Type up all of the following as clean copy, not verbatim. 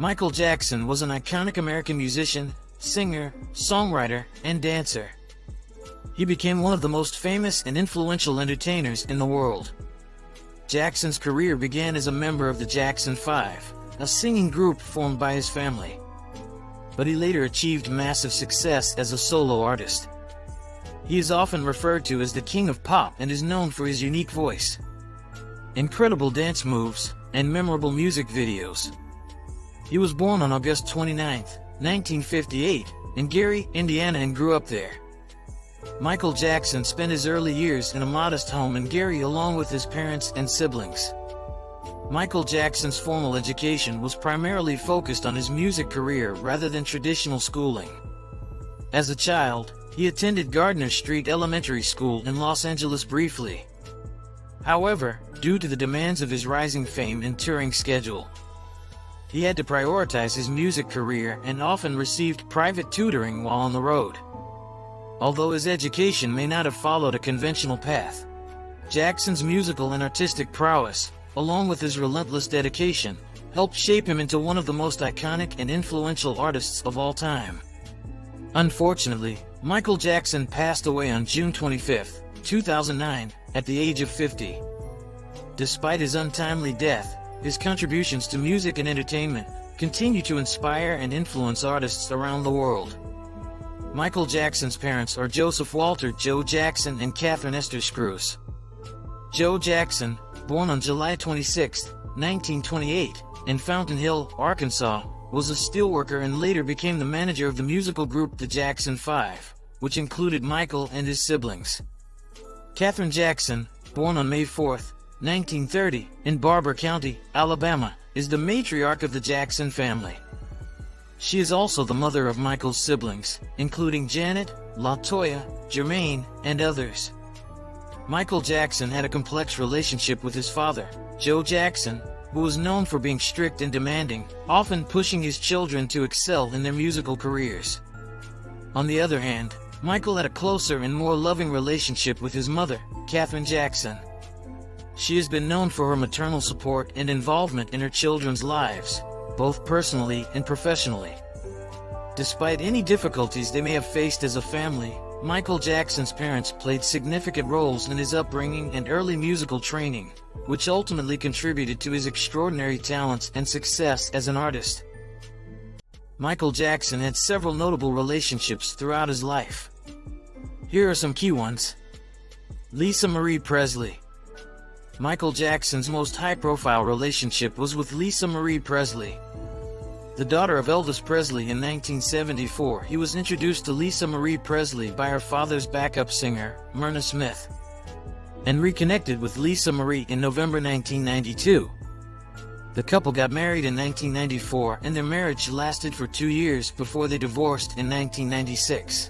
Michael Jackson was an iconic American musician, singer, songwriter, and dancer. He became one of the most famous and influential entertainers in the world. Jackson's career began as a member of the Jackson 5, a singing group formed by his family. But he later achieved massive success as a solo artist. He is often referred to as the king of pop and is known for his unique voice, incredible dance moves, and memorable music videos. He was born on August 29, 1958, in Gary, Indiana, and grew up there. Michael Jackson spent his early years in a modest home in Gary along with his parents and siblings. Michael Jackson's formal education was primarily focused on his music career rather than traditional schooling. As a child, he attended Gardner Street Elementary School in Los Angeles briefly. However, due to the demands of his rising fame and touring schedule, he had to prioritize his music career and often received private tutoring while on the road. Although his education may not have followed a conventional path, Jackson's musical and artistic prowess, along with his relentless dedication, helped shape him into one of the most iconic and influential artists of all time. Unfortunately, Michael Jackson passed away on June 25, 2009, at the age of 50. Despite his untimely death, his contributions to music and entertainment continue to inspire and influence artists around the world. Michael Jackson's parents are Joseph Walter "Joe" Jackson and Catherine Esther Screws. Joe Jackson, born on July 26, 1928, in Fountain Hill, Arkansas, was a steelworker and later became the manager of the musical group the Jackson 5, which included Michael and his siblings. Catherine Jackson, born on May 4, 1930, in Barber County, Alabama, is the matriarch of the Jackson family. She is also the mother of Michael's siblings, including Janet, LaToya, Jermaine, and others. Michael Jackson had a complex relationship with his father, Joe Jackson, who was known for being strict and demanding, often pushing his children to excel in their musical careers. On the other hand, Michael had a closer and more loving relationship with his mother, Catherine Jackson. She has been known for her maternal support and involvement in her children's lives, both personally and professionally. Despite any difficulties they may have faced as a family, Michael Jackson's parents played significant roles in his upbringing and early musical training, which ultimately contributed to his extraordinary talents and success as an artist. Michael Jackson had several notable relationships throughout his life. Here are some key ones. Lisa Marie Presley. Michael Jackson's most high-profile relationship was with Lisa Marie Presley. The daughter of Elvis Presley in 1974, he was introduced to Lisa Marie Presley by her father's backup singer, Myrna Smith, and reconnected with Lisa Marie in November 1992. The couple got married in 1994, and their marriage lasted for 2 years before they divorced in 1996.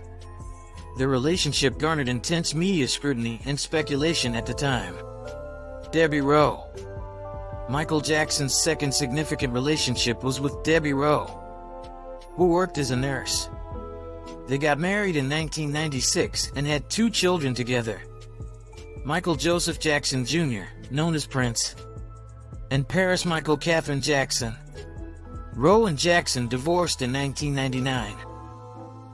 Their relationship garnered intense media scrutiny and speculation at the time. Debbie Rowe. Michael Jackson's second significant relationship was with Debbie Rowe, who worked as a nurse. They got married in 1996 and had 2 children together. Michael Joseph Jackson Jr., known as Prince, and Paris Michael Catherine Jackson. Rowe and Jackson divorced in 1999,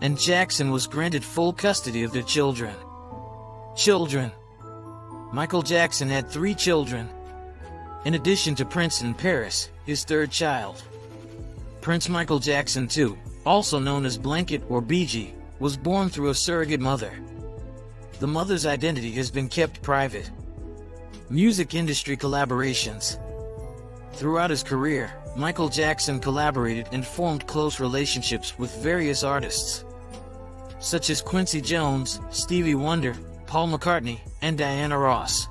and Jackson was granted full custody of their children. Michael Jackson had 3 children, in addition to Prince and Paris, his third child. Prince Michael Jackson II, also known as Blanket or BG, was born through a surrogate mother. The mother's identity has been kept private. Music industry collaborations. Throughout his career, Michael Jackson collaborated and formed close relationships with various artists, such as Quincy Jones, Stevie Wonder, Paul McCartney, and Diana Ross.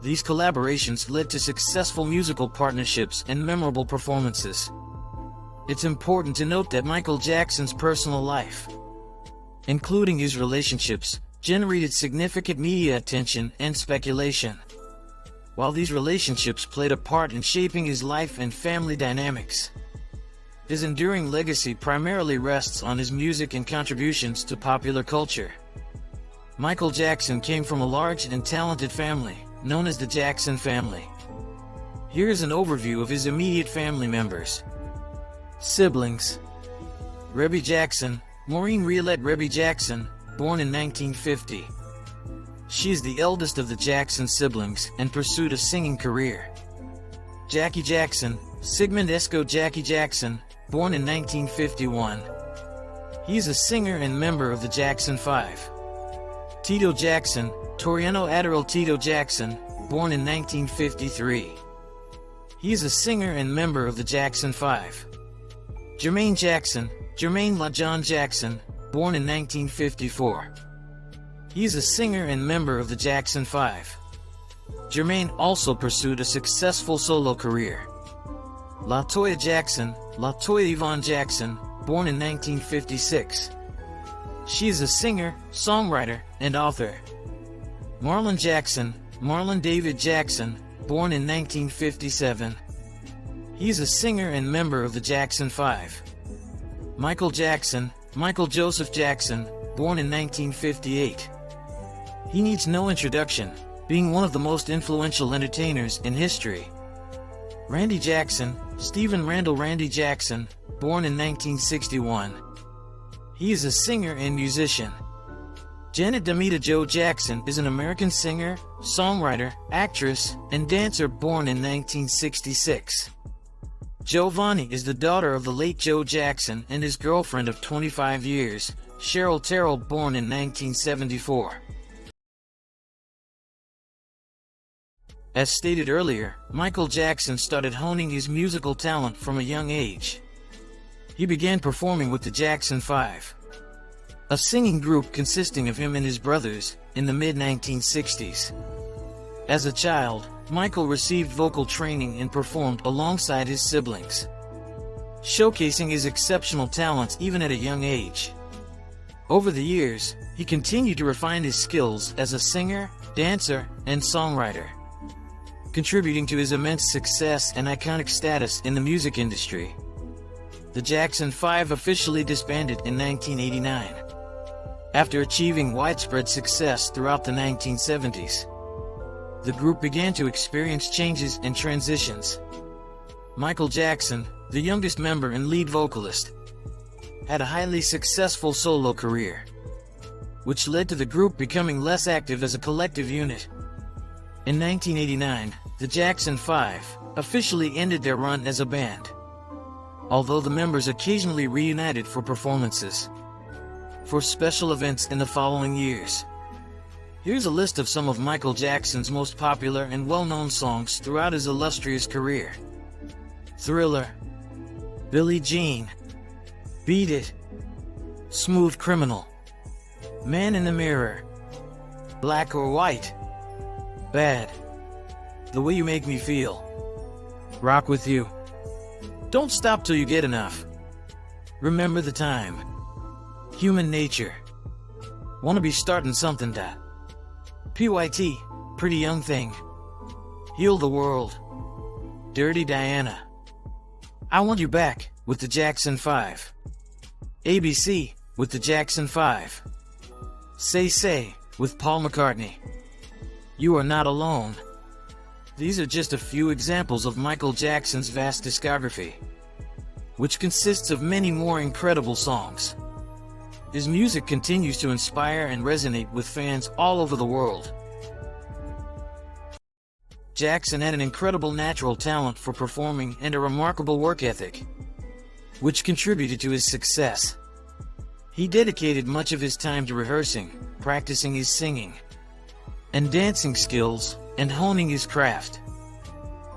These collaborations led to successful musical partnerships and memorable performances. It's important to note that Michael Jackson's personal life, including his relationships, generated significant media attention and speculation. While these relationships played a part in shaping his life and family dynamics, his enduring legacy primarily rests on his music and contributions to popular culture. Michael Jackson came from a large and talented family, known as the Jackson family. Here's an overview of his immediate family members. Siblings. Rebby Jackson, Maureen Riolette Rebby Jackson, born in 1950. She is the eldest of the Jackson siblings and pursued a singing career. Jackie Jackson, Sigmund Esco Jackie Jackson, born in 1951. He is a singer and member of the Jackson 5. Tito Jackson, Toriano Adderall Tito Jackson, born in 1953. He is a singer and member of the Jackson 5. Jermaine Jackson, Jermaine LaJohn Jackson, born in 1954. He is a singer and member of the Jackson 5. Jermaine also pursued a successful solo career. LaToya Jackson, LaToya Yvonne Jackson, born in 1956. She is a singer, songwriter, and author. Marlon Jackson, Marlon David Jackson, born in 1957. He is a singer and member of the Jackson 5. Michael Jackson, Michael Joseph Jackson, born in 1958. He needs no introduction, being one of the most influential entertainers in history. Randy Jackson, Stephen Randall Randy Jackson, born in 1961. He is a singer and musician. Janet Damita Jo Jackson is an American singer, songwriter, actress, and dancer born in 1966. Giovanni is the daughter of the late Joe Jackson and his girlfriend of 25 years, Cheryl Terrell, born in 1974. As stated earlier, Michael Jackson started honing his musical talent from a young age. He began performing with the Jackson 5, a singing group consisting of him and his brothers, in the mid-1960s. As a child, Michael received vocal training and performed alongside his siblings, showcasing his exceptional talents even at a young age. Over the years, he continued to refine his skills as a singer, dancer, and songwriter, contributing to his immense success and iconic status in the music industry. The Jackson 5 officially disbanded in 1989, after achieving widespread success throughout the 1970s. The group began to experience changes and transitions. Michael Jackson, the youngest member and lead vocalist, had a highly successful solo career, which led to the group becoming less active as a collective unit. In 1989, the Jackson 5 officially ended their run as a band, although the members occasionally reunited for performances for special events in the following years. Here's a list of some of Michael Jackson's most popular and well-known songs throughout his illustrious career. Thriller, Billie Jean, Beat It, Smooth Criminal, Man in the Mirror, Black or White, Bad, The Way You Make Me Feel, Rock With You, Don't Stop Till You Get Enough, Remember the Time, Human Nature, Wanna Be Starting Something. PYT, Pretty Young Thing, Heal the World, Dirty Diana, I Want You Back with the Jackson 5, ABC with the Jackson 5, Say Say with Paul McCartney, You Are Not Alone. These are just a few examples of Michael Jackson's vast discography, which consists of many more incredible songs. His music continues to inspire and resonate with fans all over the world. Jackson had an incredible natural talent for performing and a remarkable work ethic, which contributed to his success. He dedicated much of his time to rehearsing, practicing his singing and dancing skills, and honing his craft.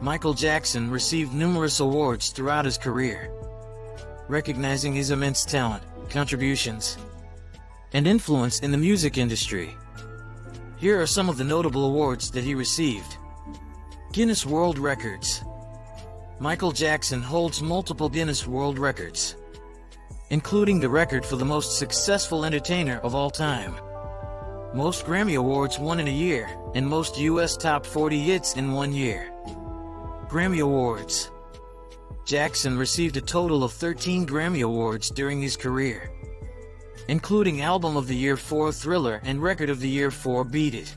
Michael Jackson received numerous awards throughout his career, recognizing his immense talent, contributions, and influence in the music industry. Here are some of the notable awards that he received. Guinness World Records. Michael Jackson holds multiple Guinness World Records, including the record for the most successful entertainer of all time, most Grammy Awards won in a year, and most US Top 40 hits in 1 year. Grammy Awards. Jackson received a total of 13 Grammy Awards during his career, including Album of the Year for Thriller and Record of the Year for Beat It.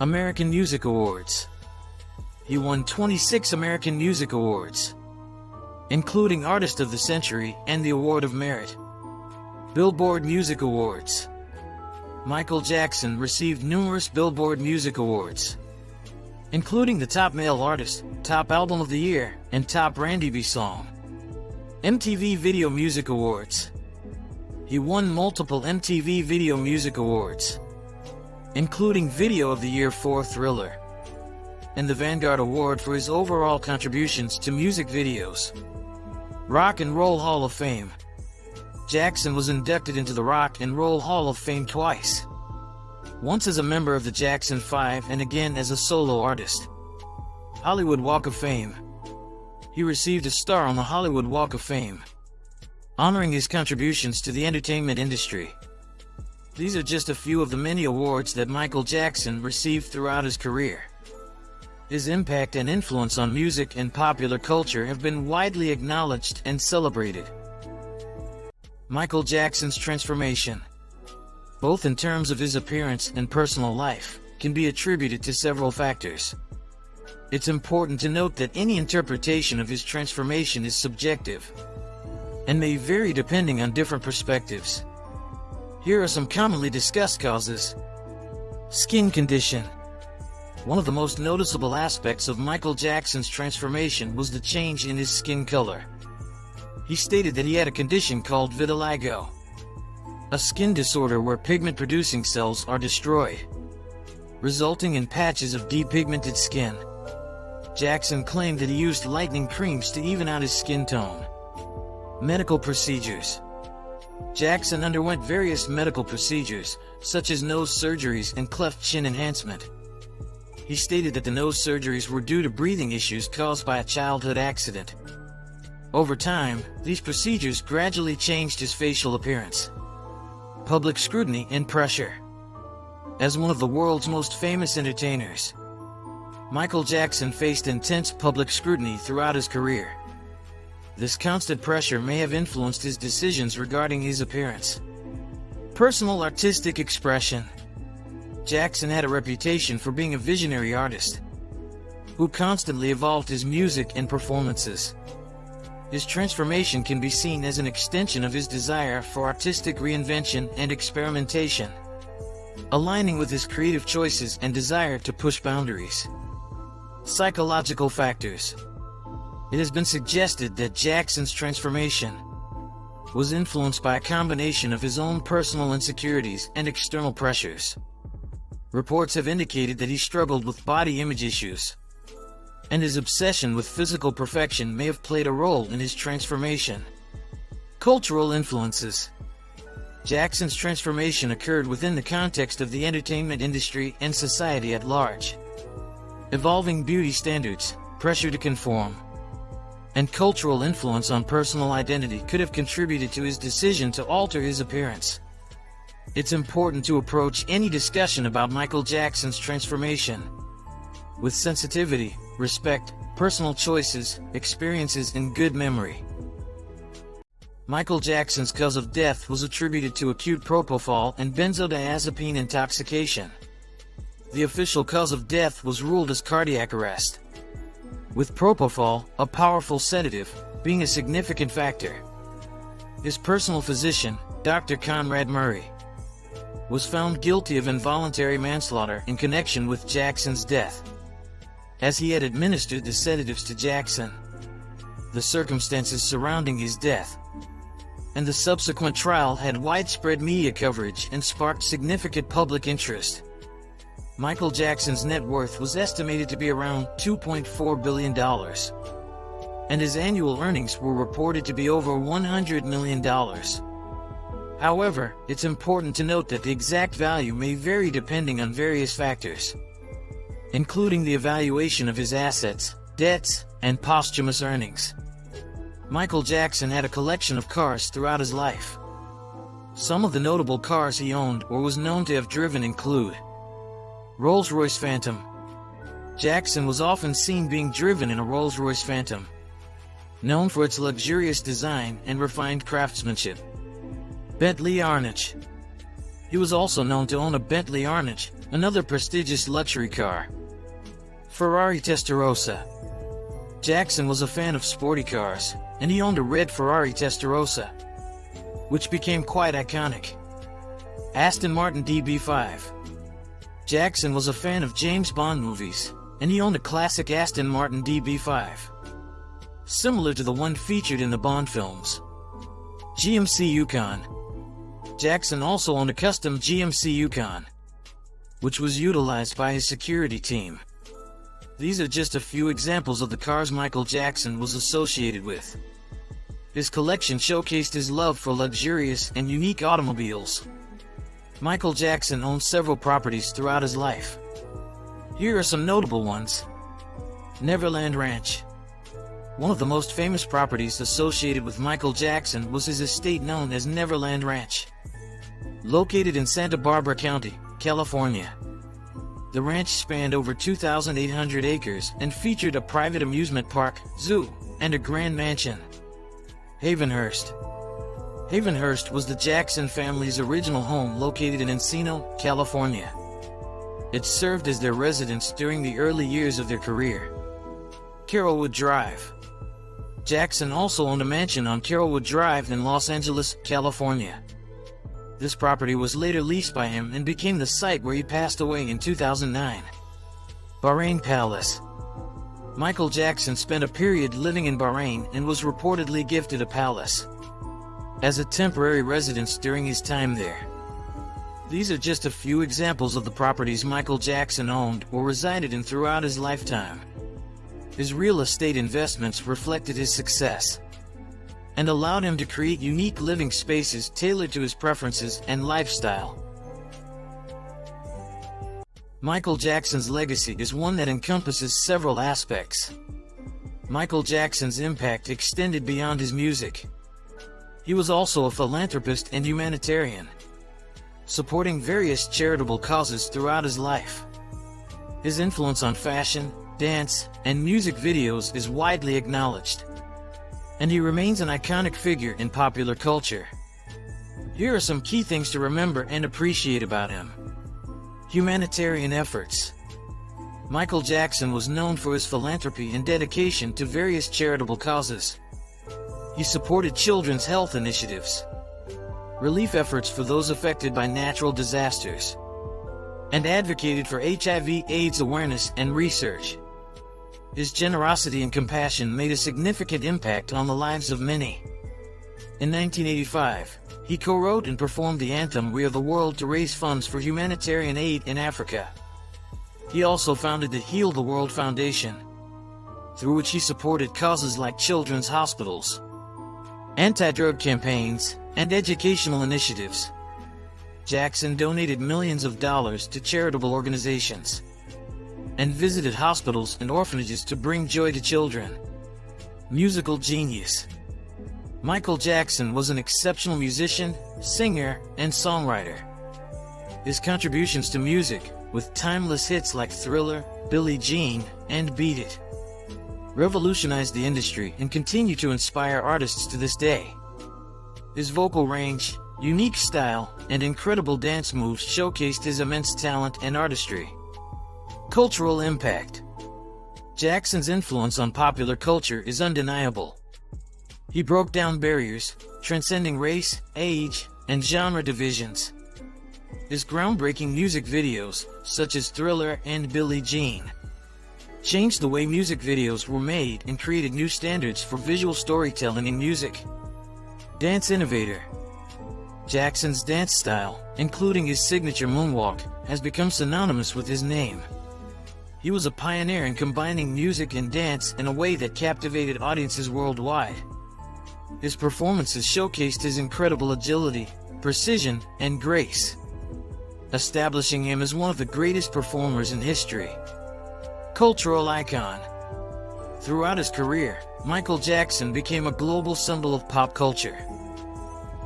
American Music Awards. He won 26 American Music Awards, including Artist of the Century and the Award of Merit. Billboard Music Awards. Michael Jackson received numerous Billboard Music Awards, including the Top Male Artist, Top Album of the Year, and Top R&B Song. MTV Video Music Awards. He won multiple MTV Video Music Awards, including Video of the Year for Thriller, and the Vanguard Award for his overall contributions to music videos. Rock and Roll Hall of Fame. Jackson was inducted into the Rock and Roll Hall of Fame twice, once as a member of the Jackson 5 and again as a solo artist. Hollywood Walk of Fame. He received a star on the Hollywood Walk of Fame, honoring his contributions to the entertainment industry. These are just a few of the many awards that Michael Jackson received throughout his career. His impact and influence on music and popular culture have been widely acknowledged and celebrated. Michael Jackson's transformation, both in terms of his appearance and personal life, can be attributed to several factors. It's important to note that any interpretation of his transformation is subjective and may vary depending on different perspectives. Here are some commonly discussed causes. Skin condition. One of the most noticeable aspects of Michael Jackson's transformation was the change in his skin color. He stated that he had a condition called vitiligo, a skin disorder where pigment-producing cells are destroyed, resulting in patches of depigmented skin. Jackson claimed that he used lightening creams to even out his skin tone. Medical procedures. Jackson underwent various medical procedures, such as nose surgeries and cleft chin enhancement. He stated that the nose surgeries were due to breathing issues caused by a childhood accident. Over time, these procedures gradually changed his facial appearance. Public scrutiny and pressure. As one of the world's most famous entertainers, Michael Jackson faced intense public scrutiny throughout his career. This constant pressure may have influenced his decisions regarding his appearance. Personal artistic expression. Jackson had a reputation for being a visionary artist who constantly evolved his music and performances. His transformation can be seen as an extension of his desire for artistic reinvention and experimentation, aligning with his creative choices and desire to push boundaries. Psychological factors. It has been suggested that Jackson's transformation was influenced by a combination of his own personal insecurities and external pressures. Reports have indicated that he struggled with body image issues, and his obsession with physical perfection may have played a role in his transformation. Cultural influences. Jackson's transformation occurred within the context of the entertainment industry and society at large. Evolving beauty standards, pressure to conform, and cultural influence on personal identity could have contributed to his decision to alter his appearance. It's important to approach any discussion about Michael Jackson's transformation with sensitivity, respect, personal choices, experiences, and good memory. Michael Jackson's cause of death was attributed to acute propofol and benzodiazepine intoxication. The official cause of death was ruled as cardiac arrest, with propofol, a powerful sedative, being a significant factor. His personal physician, Dr. Conrad Murray, was found guilty of involuntary manslaughter in connection with Jackson's death, as he had administered the sedatives to Jackson. The circumstances surrounding his death and the subsequent trial had widespread media coverage and sparked significant public interest. Michael Jackson's net worth was estimated to be around $2.4 billion, and his annual earnings were reported to be over $100 million. However, it's important to note that the exact value may vary depending on various factors, including the evaluation of his assets, debts, and posthumous earnings. Michael Jackson had a collection of cars throughout his life. Some of the notable cars he owned or was known to have driven include Rolls-Royce Phantom. Jackson was often seen being driven in a Rolls-Royce Phantom, known for its luxurious design and refined craftsmanship. Bentley Arnage. He was also known to own a Bentley Arnage, another prestigious luxury car. Ferrari Testarossa. Jackson was a fan of sporty cars, and he owned a red Ferrari Testarossa, which became quite iconic. Aston Martin DB5. Jackson was a fan of James Bond movies, and he owned a classic Aston Martin DB5, similar to the one featured in the Bond films. GMC Yukon. Jackson also owned a custom GMC Yukon, which was utilized by his security team. These are just a few examples of the cars Michael Jackson was associated with. His collection showcased his love for luxurious and unique automobiles. Michael Jackson owned several properties throughout his life. Here are some notable ones. Neverland Ranch. One of the most famous properties associated with Michael Jackson was his estate known as Neverland Ranch, located in Santa Barbara County, California. The ranch spanned over 2,800 acres and featured a private amusement park, zoo, and a grand mansion. Havenhurst. Havenhurst was the Jackson family's original home located in Encino, California. It served as their residence during the early years of their career. Carrollwood Drive. Jackson also owned a mansion on Carrollwood Drive in Los Angeles, California. This property was later leased by him and became the site where he passed away in 2009. Bahrain Palace. Michael Jackson spent a period living in Bahrain and was reportedly gifted a palace as a temporary residence during his time there. These are just a few examples of the properties Michael Jackson owned or resided in throughout his lifetime. His real estate investments reflected his success and allowed him to create unique living spaces tailored to his preferences and lifestyle. Michael Jackson's legacy is one that encompasses several aspects. Michael Jackson's impact extended beyond his music. He was also a philanthropist and humanitarian, supporting various charitable causes throughout his life. His influence on fashion, dance, and music videos is widely acknowledged, and he remains an iconic figure in popular culture. Here are some key things to remember and appreciate about him. Humanitarian efforts. Michael Jackson was known for his philanthropy and dedication to various charitable causes. He supported children's health initiatives, relief efforts for those affected by natural disasters, and advocated for HIV/AIDS awareness and research. His generosity and compassion made a significant impact on the lives of many. In 1985, he co-wrote and performed the anthem "We Are the World" to raise funds for humanitarian aid in Africa. He also founded the Heal the World Foundation, through which he supported causes like children's hospitals, anti-drug campaigns, and educational initiatives. Jackson donated millions of dollars to charitable organizations and visited hospitals and orphanages to bring joy to children. Musical genius. Michael Jackson was an exceptional musician, singer, and songwriter. His contributions to music, with timeless hits like Thriller, Billie Jean, and Beat It, revolutionized the industry and continue to inspire artists to this day. His vocal range, unique style, and incredible dance moves showcased his immense talent and artistry. Cultural impact. Jackson's influence on popular culture is undeniable. He broke down barriers, transcending race, age, and genre divisions. His groundbreaking music videos, such as Thriller and Billie Jean, changed the way music videos were made and created new standards for visual storytelling in music. Dance innovator. Jackson's dance style, including his signature moonwalk, has become synonymous with his name. He was a pioneer in combining music and dance in a way that captivated audiences worldwide. His performances showcased his incredible agility, precision, and grace, establishing him as one of the greatest performers in history. Cultural icon. Throughout his career, Michael Jackson became a global symbol of pop culture.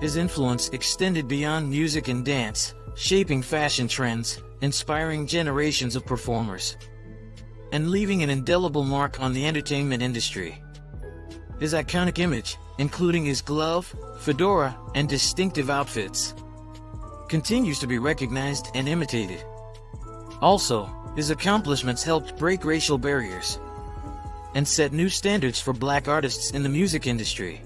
His influence extended beyond music and dance, shaping fashion trends, inspiring generations of performers, and leaving an indelible mark on the entertainment industry. His iconic image, including his glove, fedora, and distinctive outfits, continues to be recognized and imitated. Also, his accomplishments helped break racial barriers and set new standards for black artists in the music industry.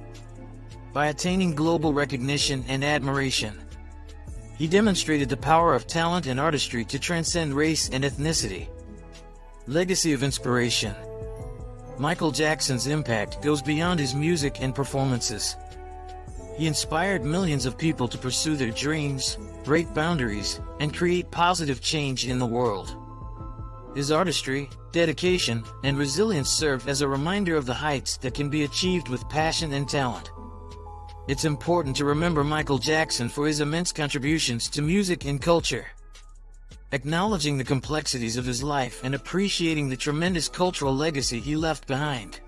By attaining global recognition and admiration, he demonstrated the power of talent and artistry to transcend race and ethnicity. Legacy of inspiration. Michael Jackson's impact goes beyond his music and performances. He inspired millions of people to pursue their dreams, break boundaries, and create positive change in the world. His artistry, dedication, and resilience served as a reminder of the heights that can be achieved with passion and talent. It's important to remember Michael Jackson for his immense contributions to music and culture. Acknowledging the complexities of his life and appreciating the tremendous cultural legacy he left behind.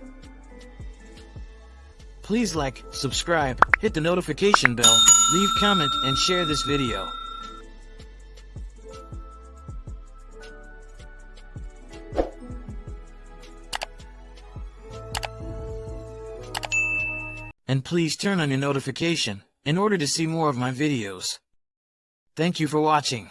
Please like, subscribe, hit the notification bell, leave comment, and share this video. And please turn on your notification in order to see more of my videos. Thank you for watching.